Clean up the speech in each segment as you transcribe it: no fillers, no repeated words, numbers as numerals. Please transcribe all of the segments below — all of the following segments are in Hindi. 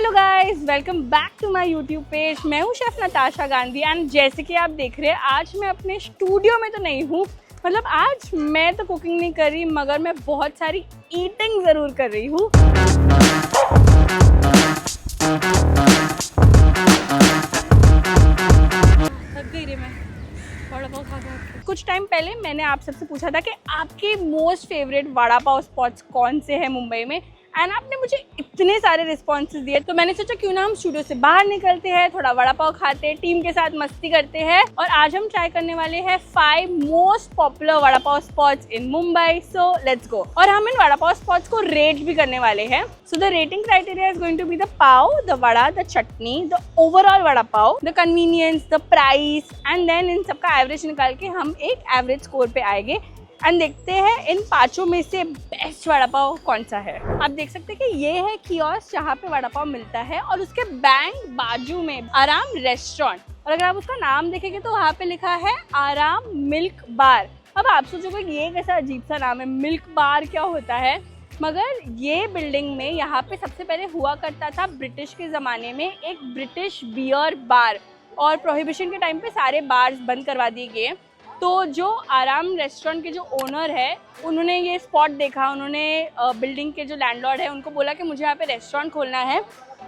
Hello guys, welcome back to my YouTube page. मैं हूँ शेफ नताशा गांधी एंड जैसे कि आप देख रहे हैं आज मैं अपने स्टूडियो में तो नहीं हूँ। मतलब आज मैं तो कुकिंग नहीं कर रही मगर मैं बहुत सारी ईटिंग ज़रूर कर रही हूँ। थक गई रे मैं वड़ा पाव खा खा। कुछ टाइम पहले मैंने आप सबसे पूछा था कि आपके most favourite vada pav spots कौन से हैं मुंबई में, एंड आपने मुझे इतने सारे रिस्पॉन्सेज दिए तो मैंने सोचा क्यों ना हम स्टूडियो से बाहर निकलते हैं, थोड़ा वड़ा पाव खाते हैं, टीम के साथ मस्ती करते हैं। और आज हम ट्राई करने वाले हैं 5 most popular vada pav spots in Mumbai. So let's go. और हम इन वड़ा पाव स्पॉट्स को रेट भी करने वाले हैं। So the rating criteria is going to be the pav, the vada, the chutney, the overall vada pav, the convenience, the price, and then इन सबका एवरेज निकाल के हम एक एवरेज स्कोर पे आएंगे एंड देखते हैं इन पांचों में से बेस्ट वड़ा पाव कौन सा है। आप देख सकते हैं कि ये है कियोस्क जहाँ पे वड़ा पाव मिलता है और उसके बैंक बाजू में आराम रेस्टोरेंट। और अगर आप उसका नाम देखेंगे तो वहाँ पे लिखा है आराम मिल्क बार। अब आप सोचोगे कि ये कैसा अजीब सा नाम है, मिल्क बार क्या होता है। मगर ये बिल्डिंग में यहाँ पे सबसे पहले हुआ करता था ब्रिटिश के ज़माने में एक ब्रिटिश बियर बार, और प्रोहिबिशन के टाइम पे सारे बार्स बंद करवा दिए गए। तो जो आराम रेस्टोरेंट के जो ओनर है उन्होंने ये स्पॉट देखा, उन्होंने बिल्डिंग के जो लैंडलॉर्ड है उनको बोला कि मुझे यहाँ पे रेस्टोरेंट खोलना है,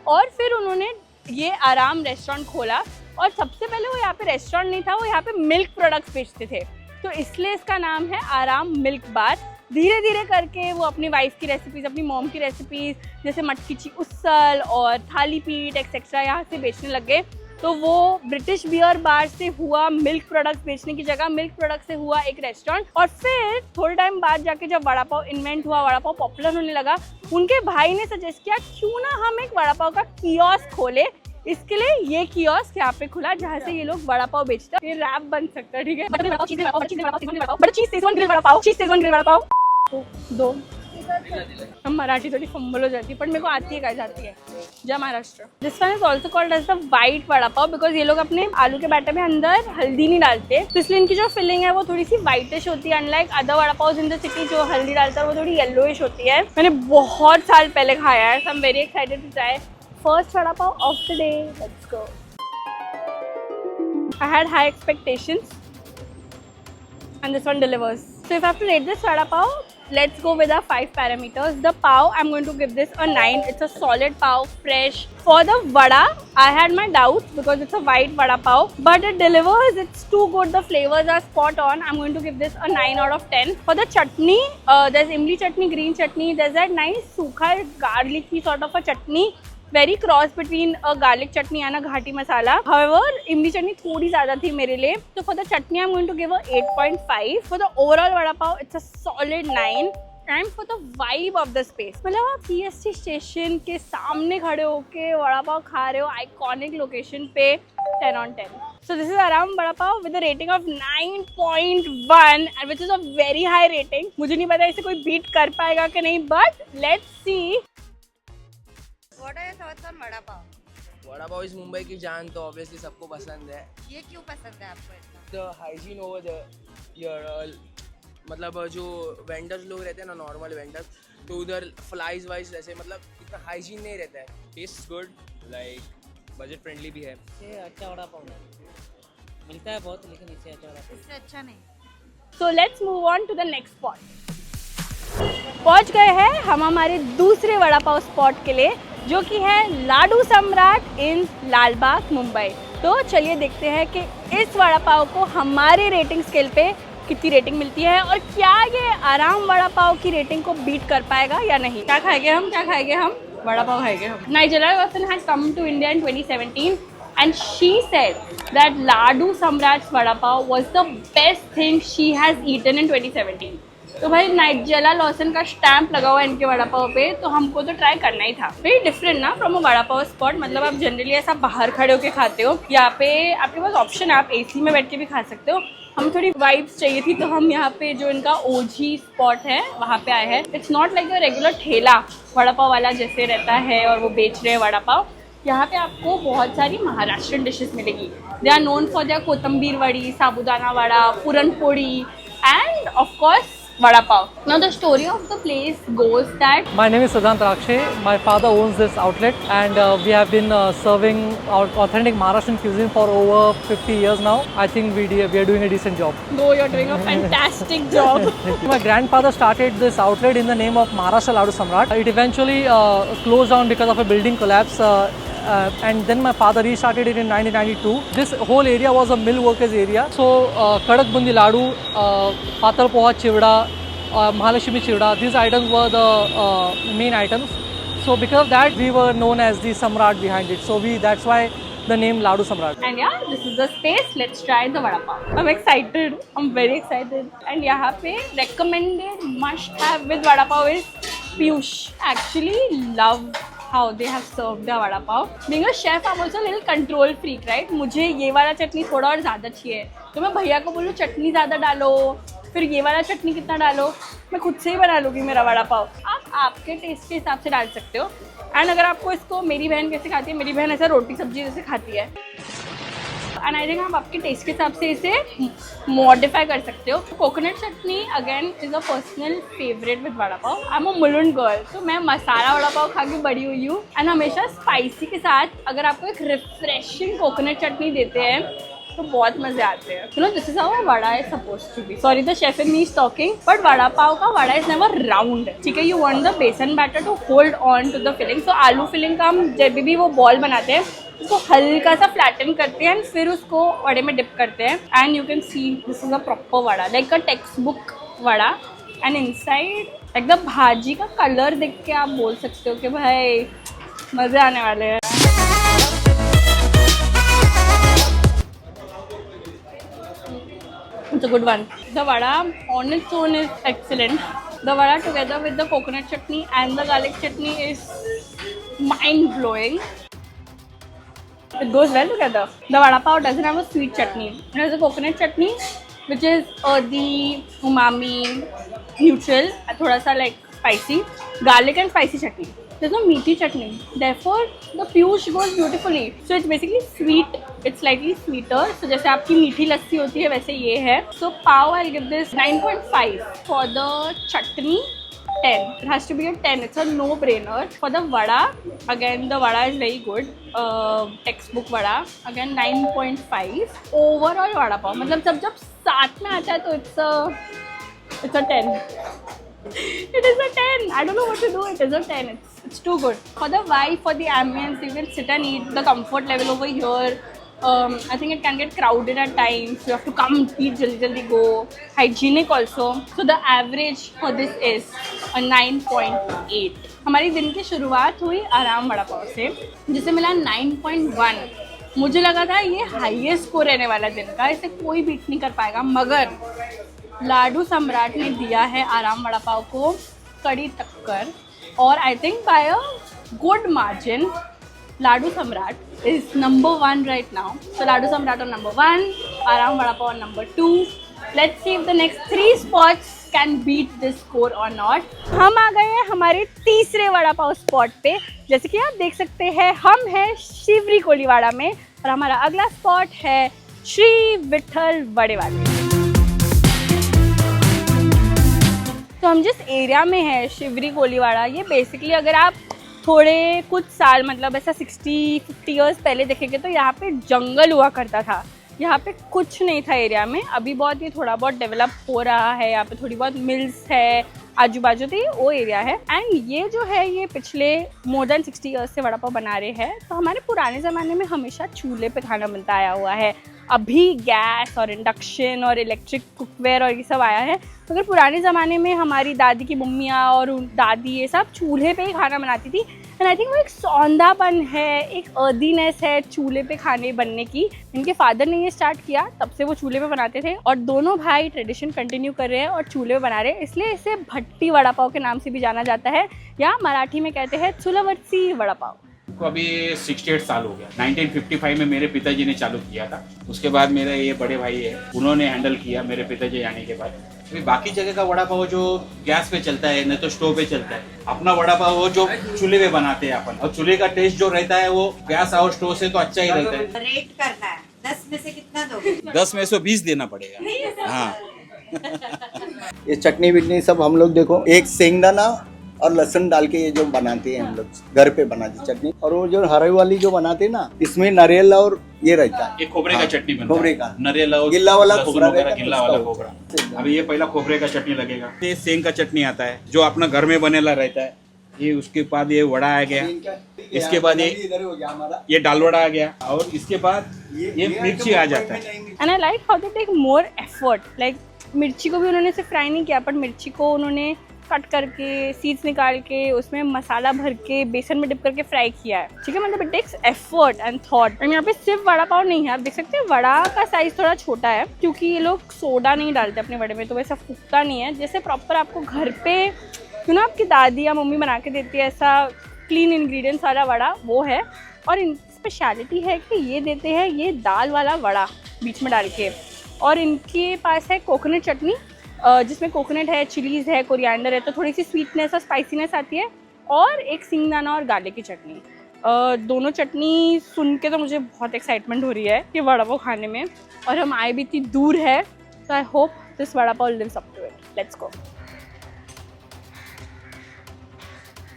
और फिर उन्होंने ये आराम रेस्टोरेंट खोला। और सबसे पहले वो यहाँ पे रेस्टोरेंट नहीं था, वो यहाँ पे मिल्क प्रोडक्ट्स बेचते थे, तो इसलिए इसका नाम है आराम मिल्क बार। धीरे धीरे करके वो अपनी वाइफ की रेसिपीज़, अपनी मॉम की रेसिपीज़ जैसे मटकी की उसल और थाली पीठ एक्सेट्रा यहाँ से बेचने लग गए। तो वो ब्रिटिश बियर बार से हुआ मिल्क प्रोडक्ट्स बेचने की जगह मिल्क प्रोडक्ट से हुआ एक रेस्टोरेंट। और फिर थोड़े टाइम बाद जाके जब वड़ा पाव इन्वेंट हुआ, वड़ा पाव पॉपुलर होने लगा, उनके भाई ने सजेस्ट किया क्यों ना हम एक वड़ा पाव का कियोस्क खोले। इसके लिए ये कियोस्क यहाँ पे खुला जहाँ से ये लोग वड़ा पाव बेचते हैं। ये रैप बन सकता है, ठीक है। दो हम मराठी थोड़ी फंबल हो जाती है पर मेरे को आती है, गाइस आती है। जय Maharashtra. This one is also called as the white vada pav because ये लोग अपने आलू के बैटर में अंदर हल्दी नहीं डालते, तो इसलिए इनकी जो फिलिंग है वो थोड़ी सी व्हाइटिश होती है, unlike other vada pav in the city जो हल्दी डालता है वो थोड़ी येलोइश होती है। मैंने बहुत साल पहले खाया है, so I am very excited to try first vada pav of the day. Let's go. I had high expectations and this one delivers. So if I have to rate this vada pav, let's go with our 5 parameters. The pav, I'm going to give this a 9. It's a solid pav, fresh. For the vada, I had my doubts because it's a white vada pav, but it delivers. It's too good. The flavors are spot on. I'm going to give this a 9 out of 10. For the chutney, there's imli chutney, green chutney. There's that nice sukha garlicky sort of a chutney. Very cross between a garlic chutney and a ghati masala. However, imli chutney थोड़ी ज़्यादा थी मेरे लिए, तो for the chutney I'm going to give a 8.5. For the overall vada pav, it's a solid 9. And for the vibe of the space, मतलब आप CST स्टेशन के सामने खड़े होके वड़ा पाव खा रहे हो आइकॉनिक लोकेशन पे, 10 on 10. So this is Aram Vada Pav with a rating of 9.1, which is a very high rating. मुझे नहीं पता इसे कोई बीट कर पाएगा कि नहीं, but let's see. What are your thoughts on vada pav? Vada pav इस मुंबई की जान, तो ऑब्वियसली सबको पसंद है। ये क्यों पसंद है आपको इतना? द हाइजीन ओवर द मतलब जो वेंडर्स लोग रहते हैं ना, नॉर्मल वेंडर्स, तो उधर फ्लाइज वाइज जैसे मतलब इतना हाइजीन नहीं रहता है। Taste good, like budget friendly भी है। ये अच्छा वड़ा पाव है, मिलता है बहुत लेकिन इससे अच्छा वड़ा पाव इससे अच्छा नहीं। So let's move on to the next spot. पहुंच गए हैं हम हमारे दूसरे वड़ा पाव स्पॉट के लिए, जो कि है लाडू सम्राट इन लालबाग मुंबई। तो चलिए देखते हैं कि इस वड़ा पाव को हमारे रेटिंग स्केल पे कितनी रेटिंग मिलती है और क्या ये आराम वड़ा पाव की रेटिंग को बीट कर पाएगा या नहीं। क्या खाएंगे हम? वड़ा पाव खाएंगे हम। Nigella Lawson had come to India in 2017 and she said that Ladu Samrat's vada pav was the best thing she has eaten in 2017. तो भाई नाइजेला लॉसन का स्टैंप लगा हुआ है इनके वड़ा पाव पे, तो हमको तो ट्राई करना ही था। वेरी डिफरेंट ना from a vada pav spot. मतलब आप जनरली ऐसा बाहर खड़े होके खाते हो, यहाँ पे आपके पास ऑप्शन है, आप AC में बैठ के भी खा सकते हो। हम थोड़ी वाइब्स चाहिए थी तो हम यहाँ पे जो इनका ओजी स्पॉट है वहाँ पे आए हैं। It's not like a regular ठेला वड़ा पाव वाला जैसे रहता है और वो बेच रहे हैं वड़ा पाव। यहाँ पे आपको बहुत सारी महाराष्ट्रियन डिशेस मिलेगी। They are known for their kothimbir vadi, sabudana vada, puran poli and of course vada pav. Now the story of the place goes that My name is Siddhant Rakshe. My father owns this outlet, and we have been serving our authentic Maharashtrian cuisine for over 50 years now. I think we are doing a decent job. though you're doing a fantastic job. My grandfather started this outlet in the name of Maharashtra Ladu Samrat. It eventually closed down because of a building collapse. And then my father restarted it in 1992. This whole area was a mill workers area. So Kadak Bundi Ladu, Patal Poha Chivda, Mahalakshmi Chivda, these items were the main items. So because of that, we were known as the Samrat behind it. So that's why the name Ladu Samrat. And yeah, this is the space. Let's try the vada pav. I'm excited. I'm very excited. And यहाँ पे recommended must have with vada pav is Piyush. Actually love how they have served the vada pav. Being a chef, I'm also a little control freak, right? मुझे ये वाला चटनी थोड़ा और ज़्यादा चाहिए, तो मैं भैया को बोलूँ चटनी ज़्यादा डालो, फिर ये वाला चटनी कितना डालो, मैं खुद से ही बना लूँगी मेरा वड़ा पाव। आप आपके टेस्ट के हिसाब से डाल सकते हो। एंड अगर आपको इसको, मेरी बहन कैसे खाती है, मेरी बहन ऐसा रोटी सब्जी जैसे खाती है, एंड आई थिंक आप आपके टेस्ट के हिसाब से इसे मॉडिफाई कर सकते हो। Coconut chutney again is a personal favourite with vada pav. I am a Mulund girl, तो मैं मसाला वड़ा पाव खा के बड़ी हुई हूँ, एंड हमेशा स्पाइसी के साथ अगर आपको एक रिफ्रेशिंग कोकोनट चटनी देते हैं तो बहुत मजे आते हैं। You know this is how vada is supposed to be. Sorry the chef in me is talking, but vada pav का वड़ा इज नेवर राउंड, ठीक है। You want the besan batter to hold on to the filling. So आलू फिलिंग का हम जब भी वो बॉल बनाते हैं उसको हल्का सा फ्लैटन करते हैं, फिर उसको वड़े में डिप करते हैं, and you can see this is a proper vada, like a text book vada. And inside like the भाजी का कलर देख के आप बोल सकते हो कि भाई मजे आने वाले हैं। It's a good one. The vada on its own is excellent. The vada together with the coconut chutney and the garlic chutney is mind-blowing. It goes well together. The vada pav doesn't have a sweet chutney. It has a coconut chutney which is earthy, umami, neutral, thoda sa like spicy, garlic and spicy chutney. There's no meaty chutney. Therefore, the piyush goes beautifully. So it's basically sweet. It's slightly sweeter. So जैसे आपकी मीठी लस्सी होती है वैसे ये है. So pav I'll give this 9.5. For the chutney, 10. It has to be a 10. It's a no-brainer. For the vada, again the vada is very good. Textbook vada, again 9.5. Overall vada pav, मतलब जब साथ में आता है तो it's a 10. It is a 10. I don't know what to do. It is a 10. It's too good. For the vibe, for the ambience, you can sit and eat. The comfort level over here, I think it can get crowded at times. You have to come eat, jaldi go. Hygienic also. So the average for this is a 9.8. हमारी दिन की शुरुआत हुई आराम वड़ा पाव से, जिसे मिला 9.1. मुझे लगा था ये हाईएस्ट स्कोर रहने वाला दिन का, इसे कोई बीट नहीं कर पाएगा, मगर लाडू सम्राट ने दिया है आराम वड़ा पाव को कड़ी टक्कर, और I think by a good margin Ladu Samrat is number 1 right now. So Ladu Samrat on number 1, Aaram vada pav on number 2. Let's see if the next 3 spots can beat this score or not. हम आ गए हैं हमारे तीसरे वड़ा पाव स्पॉट पे. जैसे कि आप देख सकते हैं हम हैं शिवरी कोलीवाड़ा में, और हमारा अगला स्पॉट है श्री विठल वड़े वाले. तो हम जिस एरिया में है शिवरी कोलीवाड़ा, ये बेसिकली अगर आप थोड़े कुछ साल मतलब ऐसा 60-50 ईयर्स पहले देखेंगे तो यहाँ पे जंगल हुआ करता था. यहाँ पे कुछ नहीं था एरिया में. अभी बहुत ये थोड़ा बहुत डेवलप हो रहा है. यहाँ पे थोड़ी बहुत मिल्स है आजू बाजू, तो ये वो एरिया है. एंड ये जो है ये पिछले मोर देन 60 ईयर्स से वड़ा पाव बना रहे हैं. तो हमारे पुराने ज़माने में हमेशा चूल्हे पे खाना मिलता आया हुआ है. अभी गैस और इंडक्शन और इलेक्ट्रिक कुकवेयर और ये सब आया है. तो अगर पुराने ज़माने में हमारी दादी की मम्मियाँ और दादी ये सब चूल्हे पे ही खाना बनाती थी. एंड आई थिंक वो एक सौंधापन है, एक अर्दीनेस है चूल्हे पे खाने बनने की. इनके फादर ने ये स्टार्ट किया, तब से वो चूल्हे पे बनाते थे, और दोनों भाई ट्रेडिशन कंटिन्यू कर रहे हैं और चूल्हे पे बना रहे हैं. इसलिए इसे भट्टी वड़ा पाव के नाम से भी जाना जाता है, या मराठी में कहते हैं चूल्हावरची वड़ा पाव. को अभी 68 साल हो गया. 1955 में मेरे पिताजी ने चालू किया था. उसके बाद मेरे ये बड़े भाई है, उन्होंने हैंडल किया मेरे पिताजी आने के बाद. अभी बाकी जगह का वड़ा पाव जो गैस पे चलता है, नहीं तो स्टोव पे चलता है. अपना वड़ा पाव वो जो चूल्हे पे बनाते हैं अपन, और चूल्हे का टेस्ट जो रहता है वो गैस और स्टोव से तो अच्छा ही रहता है. रेट करना है, 10 में से कितना दोगे? 10 में से 20 देना पड़ेगा. हाँ, ये चटनी बिटनी सब हम लोग देखो एक शेंगदाना और लहसुन डाल के ये जो बनाते हैं हम लोग घर पे बनाते चटनी, और वो जो हरी वाली जो बनाते हैं ना, इसमें नारियल और ये रहता है, ये खोबरे का चटनी बनता खोबरे है। का नारियल और गिल्ला वाला लहसुन खोबरा वगैरह, रहता है, गिल्ला वाला उसका खोबरा। अभी ये पहला खोबरे का चटनी लगेगा, ये सेंग का चटनी आता है जो अपना घर में बनेला रहता है। ये उसके बाद ये वड़ा आ गया, इसके बाद ये इधर हो गया हमारा, ये दाल वड़ा आ गया, और इसके बाद ये मिर्ची आ जाता है। And I like how they take more effort, like मिर्ची को भी उन्होंने सिर्फ फ्राई नहीं किया, बट मिर्ची को उन्होंने कट करके सीड्स निकाल के उसमें मसाला भर के बेसन में डिप करके फ्राई किया है, ठीक है। मतलब it takes effort and thought. And यहाँ पे सिर्फ वड़ा पाव नहीं है, आप देख सकते हैं वड़ा का साइज थोड़ा छोटा है क्योंकि ये लोग सोडा नहीं डालते अपने वड़े में, तो वैसा फूकता नहीं है जैसे प्रॉपर आपको घर पे आपकी दादी या मम्मी बना के देती है, ऐसा क्लीन इंग्रेडिएंट्स वाला वड़ा वो है। और इनकी स्पेशलिटी है कि ये देते हैं ये दाल वाला वड़ा बीच में डाल के, और इनके पास है कोकोनट चटनी जिसमें कोकोनट है, चिलीज़ है, कोरिएंडर है, तो थोड़ी सी स्वीटनेस और स्पाइसीनेस आती है, और एक सिंगदाना और गार्लिक की चटनी। दोनों चटनी सुन के तो मुझे बहुत एक्साइटमेंट हो रही है कि वड़ा पाव खाने में, और हम आए भी इतनी दूर है, तो I hope this vada pav lives up to it. Let's go.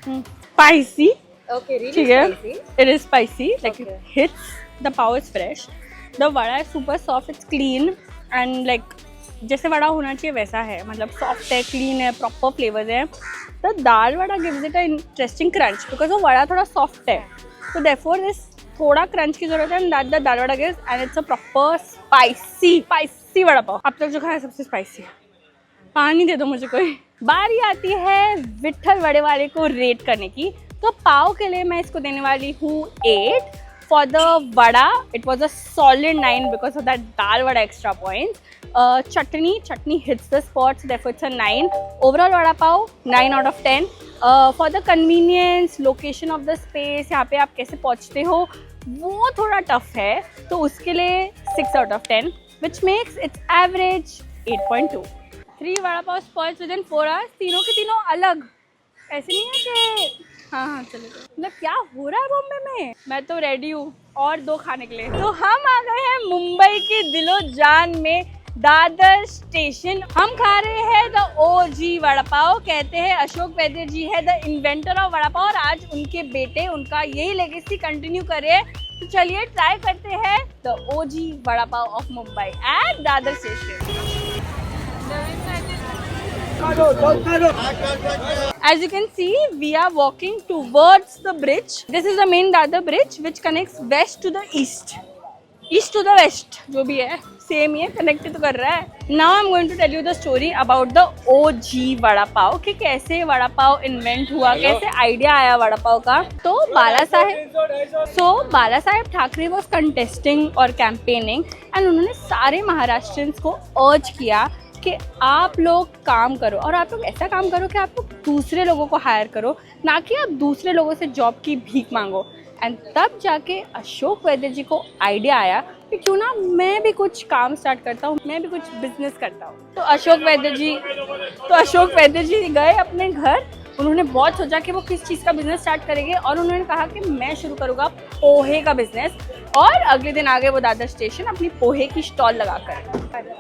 Spicy. Okay, really ठीक है, spicy. it is spicy. Like Okay. it hits. The pav is fresh. The vada is super soft. It's clean and like जैसे वड़ा होना चाहिए वैसा है, मतलब सॉफ्ट है, क्लीन है, प्रॉपर फ्लेवर्स है। तो dal vada gives it a interesting crunch because वो वड़ा थोड़ा सॉफ्ट है, तो देयरफॉर इस थोड़ा क्रंच की जरूरत है, and that dal vada gives, and it's a proper spicy vada pav. अब तक जो खाया सबसे स्पाइसी है। पानी दे दो मुझे कोई। बारी आती है विट्ठल वड़े वाले को रेट करने की, तो पाव के लिए मैं इसको देने वाली हूँ 8। For the vada it was a solid 9 because of that dal vada extra points. Chutney hits the spots, therefore it's a 9। Overall vada pav 9 out of 10। For the convenience, location of the space, यहाँ पे आप कैसे पहुँचते हो वो थोड़ा टफ है, तो उसके लिए 6 out of 10 which makes it's average 8.2। 3 vada pav spots with in 4 hours, तीनों के तीनों अलग। ऐसे नहीं है कि हाँ चलेगा। मतलब क्या हो रहा है बॉम्बे में। मैं तो रेडी हूँ और 2 खाने के लिए। तो हम आ गए हैं मुंबई की दिलो जान में, दादर स्टेशन। हम खा रहे हैं द OG वड़ा पाव। कहते हैं अशोक वैद्य जी है the inventor of vada pav, और आज उनके बेटे उनका यही लेगेसी कंटिन्यू कर रहे हैं। तो चलिए ट्राई करते हैं the OG vada pav of Mumbai at Dadar station. As you can see, we are walking towards the bridge. This is the main Dadar bridge which connects west to the east. East to the west, जो भी है सेम ही है, कनेक्ट तो कर रहा है। Now I'm going to tell you the story about the OG vada पाव, कि कैसे वड़ा पाव इन्वेंट हुआ, कैसे आइडिया आया वड़ा पाव का। तो बाला साहेब ठाकरे वॉज कंटेस्टिंग और कैंपेनिंग, एंड उन्होंने सारे महाराष्ट्रियंस को अर्ज किया कि आप लोग काम करो, और आप लोग ऐसा काम करो कि आप लोग दूसरे लोगों को हायर करो, ना कि आप दूसरे लोगों से जॉब की भीख मांगो। एंड तब जाके अशोक वैद्य जी को आइडिया आया कि क्यों ना मैं भी कुछ काम स्टार्ट करता हूँ, मैं भी कुछ बिजनेस करता हूँ। तो अशोक वैद्य जी गए अपने घर। उन्होंने बहुत सोचा कि वो किस चीज़ का बिजनेस स्टार्ट करेंगे, और उन्होंने कहा कि मैं शुरू करूँगा पोहे का बिजनेस। और अगले दिन आ गए वो दादर स्टेशन अपनी पोहे की स्टॉल लगाकर।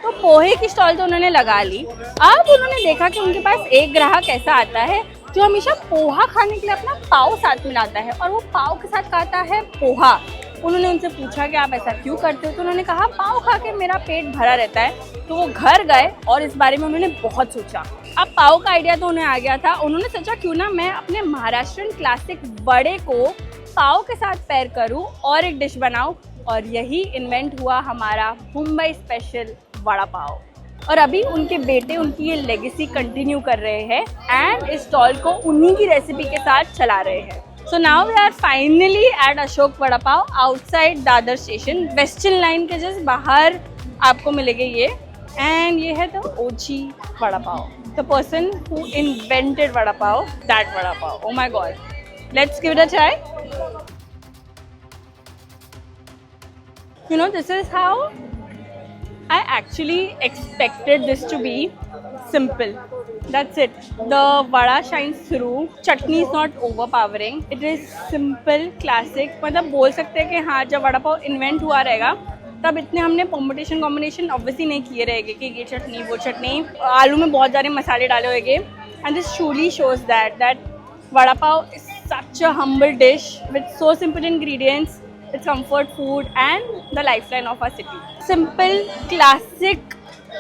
तो पोहे की स्टॉल तो उन्होंने लगा ली। अब उन्होंने देखा कि उनके पास एक ग्राहक ऐसा आता है जो हमेशा पोहा खाने के लिए अपना पाव साथ में लाता है, और वो पाव के साथ खाता है पोहा। उन्होंने उनसे पूछा कि आप ऐसा क्यों करते हो, तो उन्होंने कहा पाव खा के मेरा पेट भरा रहता है। तो वो घर गए और इस बारे में उन्होंने बहुत सोचा। अब पाव का आइडिया तो उन्हें आ गया था। उन्होंने सोचा क्यों ना मैं अपने महाराष्ट्रियन क्लासिक वड़े को पाव के साथ पेयर करूँ और एक डिश बनाऊँ, और यही इन्वेंट हुआ हमारा मुंबई स्पेशल वड़ा पाव। और अभी उनके बेटे उनकी ये लेगेसी कंटिन्यू कर रहे हैं, एंड इस स्टॉल को उन्हीं की रेसिपी के साथ चला रहे हैं। So now we are finally at Ashok vada pav outside Dadar station. Western line के जस्ट बाहर आपको मिलेंगे ये, एंड ये है the OG vada pav, the person who invented vada pav, that vada pav. Oh my God, let's give it a try. You know, this is how I actually expected this to be simple. That's it. The vada shines through. Chutney is not overpowering. It is simple, classic. मतलब बोल सकते हैं कि हाँ जब वड़ा पाव इन्वेंट हुआ रहेगा तब इतने हमने कॉम्बिनेशन ऑब्वियसली नहीं किए रहेंगे कि ये चटनी वो चटनी, आलू में बहुत सारे मसाले डाले होंगे। And this truly shows that vada pav is such a humble dish with so simple ingredients. It's comfort food and the lifeline of our city. Simple, classic,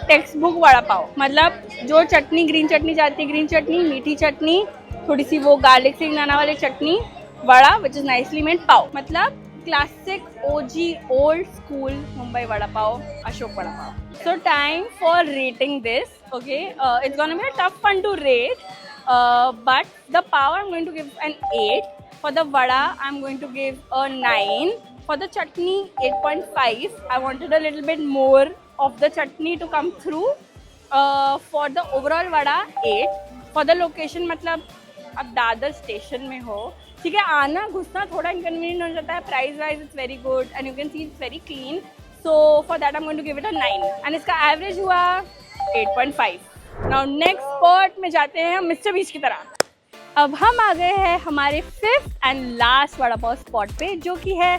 textbook vada pav. मतलब जो चटनी, ग्रीन चटनी चाहती है ग्रीन चटनी, मीठी चटनी, थोड़ी सी वो गार्लिक से बनाना वाली चटनी, vada which is nicely made pav. मतलब classic OG old school Mumbai vada pav, Ashok vada pav. So time for rating this. Okay, it's gonna be a tough one to rate, but the pav I'm going to give an 8. For the vada I'm going to give a 9. For the chutney 8.5. I wanted a little bit more of the chutney to come through. For the overall vada 8. For the location मतलब अब दादर स्टेशन में हो, ठीक है, आना घुसना थोड़ा इनकन्वीनियंट हो जाता है। Pricewise it's very good and you can see it's very clean, so for that I am going to give it a 9 and इसका एवरेज हुआ 8.5। नाउ नेक्स्ट स्पॉट में जाते हैं हम मिस्टर बीच की तरह। अब हम आ गए हैं हमारे 5th and last vada pav spot पे, जो कि है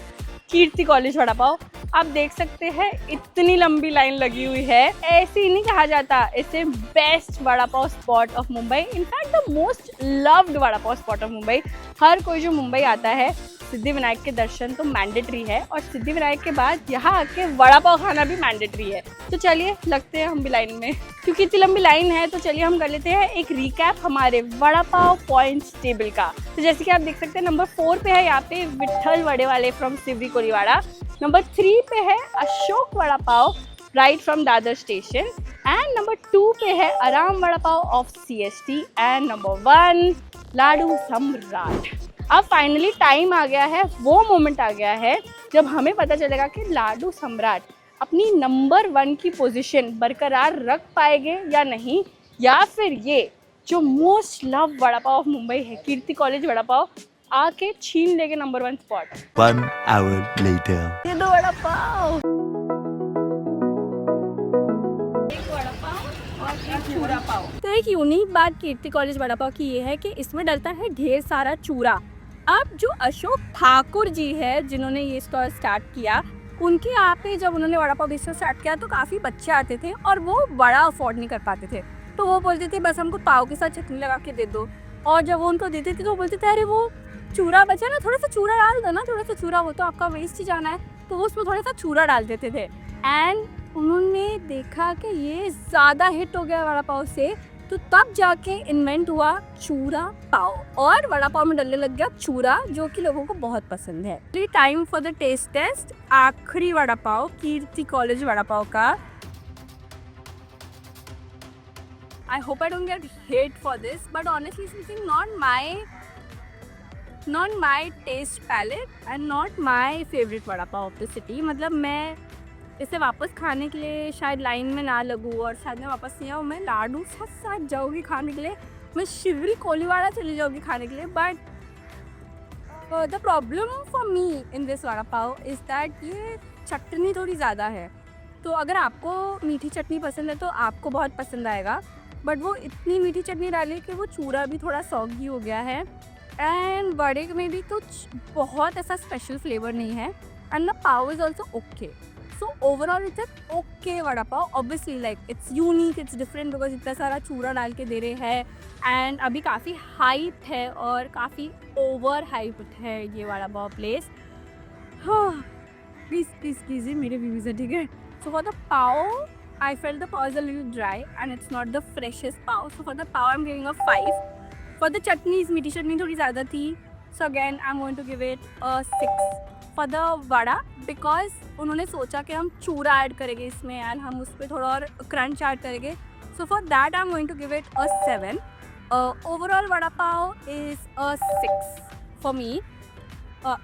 कीर्ति कॉलेज वड़ा पाव। आप देख सकते हैं इतनी लंबी लाइन लगी हुई है। ऐसे ही नहीं कहा जाता इसे best vada pav spot of Mumbai, in fact the most loved vada pav spot of Mumbai. हर कोई जो मुंबई आता है, सिद्धि विनायक के दर्शन तो मैंडेटरी है, और सिद्धि विनायक के बाद यहाँ आके वड़ा पाव खाना भी मैंडेटरी है। तो चलिए लगते हैं हम भी लाइन में, क्योंकि इतनी लंबी लाइन है। तो चलिए हम कर लेते हैं एक रिकैप हमारे वड़ा पाव पॉइंट्स टेबल का। तो जैसे कि आप देख सकते हैं नंबर 4 पे है यहाँ पे विठल वड़े वाले फ्रॉम सिवरी कोलीवाड़ा। नंबर 3 पे है Ashok vada pav right from Dadar station, and number 2 पे है Aaram vada pav of CST, and number 1 Ladu Samrat. अब फाइनली टाइम आ गया है, वो मोमेंट आ गया है जब हमें पता चलेगा कि लाडू सम्राट अपनी नंबर 1 की पोजीशन बरकरार रख पाएंगे या नहीं, या फिर ये जो most love vada pav of Mumbai है कीर्ति कॉलेज वड़ा पाव आके छीन लेंगे नंबर 1 स्पॉट। 1 hour later. ये दो वड़ा पाव, एक वड़ा पाव और एक चूरा पाव। तो एक यूनिक बात कीर्ति कॉलेज वड़ा पाव की ये है कि इसमें डलता है ढेर सारा चूरा। अब जो अशोक ठाकुर जी है जिन्होंने ये स्टॉल स्टार्ट किया, उनके यहाँ पे जब उन्होंने वड़ा पाव बेचना स्टार्ट किया तो काफ़ी बच्चे आते थे और वो बड़ा अफोर्ड नहीं कर पाते थे, तो वो बोलते थे बस हमको पाव के साथ चटनी लगा के दे दो। और जब वो उनको देते थे तो वो बोलते थे अरे वो चूरा बचा ना, थोड़ा सा चूरा डाल दो ना, थोड़ा सा चूरा, वो तो आपका वेस्ट ही जाना है। तो वो उसमें थोड़ा सा चूरा डाल देते थे, एंड उन्होंने देखा कि ये ज़्यादा हिट हो गया वड़ा पाव से, तो तब जाके इन्वेंट हुआ चूरा पाव, और वड़ा पाव में डलने लग गया चूरा, जो कि लोगों को बहुत पसंद है। Time for the taste test. आखिरी वड़ा पाव कीर्ति कॉलेज वड़ा पाव का। I hope I don't get hate for this, but honestly speaking, not my taste palette and not my favorite vada pav of the city। मतलब मैं इसे वापस खाने के लिए शायद लाइन में ना लगूँ और शायद मैं वापस नहीं आऊँ, मैं लाडू साथ जाऊँगी खाने के लिए, मैं शिवरी कोलीवाड़ा चली जाऊँगी खाने के लिए। But the problem for me in this vada pav is that ये चटनी थोड़ी ज़्यादा है। तो अगर आपको मीठी चटनी पसंद है तो आपको बहुत पसंद आएगा, बट वो इतनी मीठी चटनी डाली कि वो चूरा भी थोड़ा सॉगी हो गया है, एंड वड़े में भी कुछ बहुत ऐसा स्पेशल फ्लेवर नहीं है, and the pav is also okay. So overall it's an okay vada pav. Obviously like it's unique, it's different because इतना सारा चूरा डाल के दे रहे हैं, एंड अभी काफ़ी हाइप है और काफ़ी ओवर हाइप है ये वड़ा पाव प्लेस। हाँ प्लीज़ ये मेरे व्यूज़ है, ठीक है। So for the pav I felt the pav is a little dry and it's not the freshest pav. So for the pav I'm giving a 5. For the chutneys, मीठी चटनी थोड़ी ज़्यादा थी, so again I'm going to give it a 6. For the vada, because उन्होंने सोचा कि हम चूरा ऐड करेंगे इसमें and हम उस पर थोड़ा और क्रंच ऐड करेंगे, so for that I'm going to give it a 7. Overall vada pav is a 6 for me.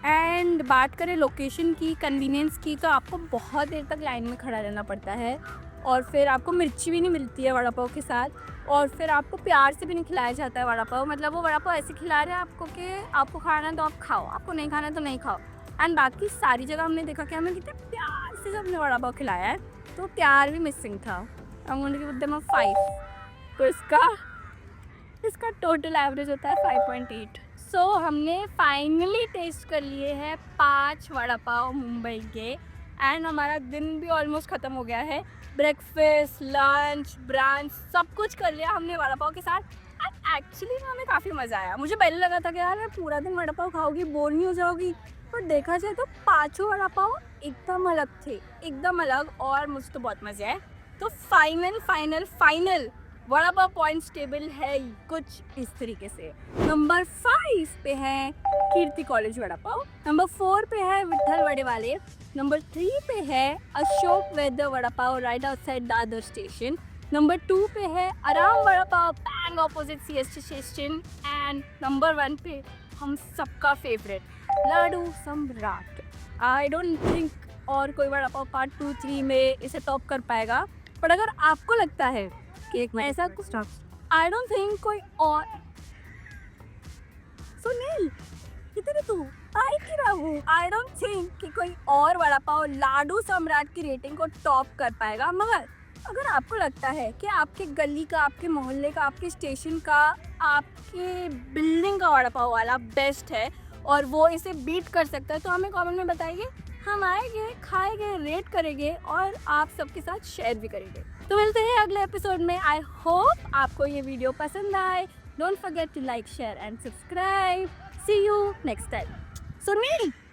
And बात करें लोकेशन की, कन्वीनियंस की, तो आपको बहुत देर तक लाइन में खड़ा रहना पड़ता है, और फिर आपको मिर्ची भी नहीं मिलती है वड़ा पाव के साथ, और फिर आपको प्यार से भी नहीं खिलाया जाता है वड़ा पाव। मतलब वो वड़ा पाव ऐसे खिला रहे हैं आपको कि आपको खाना है तो आप खाओ, आपको नहीं खाना है तो नहीं खाओ। एंड बाकी सारी जगह हमने देखा कि हमें कितने प्यार से सबने वड़ा पाव खिलाया है, तो प्यार भी मिसिंग था। I'm going to give them a 5. तो इसका टोटल एवरेज होता है 5.8। सो हमने फाइनली टेस्ट कर लिए हैं 5 वड़ा पाव मुंबई के, एंड हमारा दिन भी ऑलमोस्ट ख़त्म हो गया है. ब्रेकफास्ट, लंच, ब्रंच सब कुछ कर लिया हमने वड़ा पाव के साथ. एंड एक्चुअली हमें काफ़ी मज़ा आया. मुझे पहले लगा था कि यार मैं पूरा दिन वड़ा पाव खाओगी, बोर नहीं हो जाओगी. पर देखा जाए तो पाँचों वड़ा पाव एकदम अलग थे, एकदम अलग, और मुझे तो बहुत मज़े आए. तो final vada pav points table है कुछ इस तरीके से. नंबर 5 पे है कीर्ति कॉलेज वड़ा पाव. नंबर 4 पे है विठल वड़े वाले. नंबर 3 पे है अशोक वेदर vada pav right outside Dadar station. Number 2 पे है Aaram vada pav bang opposite CST station. And number 1 पे हम सबका फेवरेट लाडू सम्राट. आई डोंट थिंक और कोई वड़ा पाव पार्ट 2, 3 में इसे टॉप कर पाएगा. पर अगर आपको लगता है कि एक ऐसा कुछ, आई डोंट थिंक कोई और. सुनील कितने तू आई की रहा हूँ. आई डोंट थिंक कि कोई और वड़ा पाव लाडू सम्राट की रेटिंग को टॉप कर पाएगा. मगर अगर आपको लगता है कि आपके गली का, आपके मोहल्ले का, आपके स्टेशन का, आपके बिल्डिंग का वड़ा पाव वाला बेस्ट है और वो इसे बीट कर सकता है, तो हमें कमेंट में बताइए. हम आएंगे, खाएंगे, रेट करेंगे और आप सबके साथ शेयर भी करेंगे. तो मिलते हैं अगले एपिसोड में. आई होप आपको ये वीडियो पसंद आए. Don't forget to like, share and subscribe. See you next time. Sunil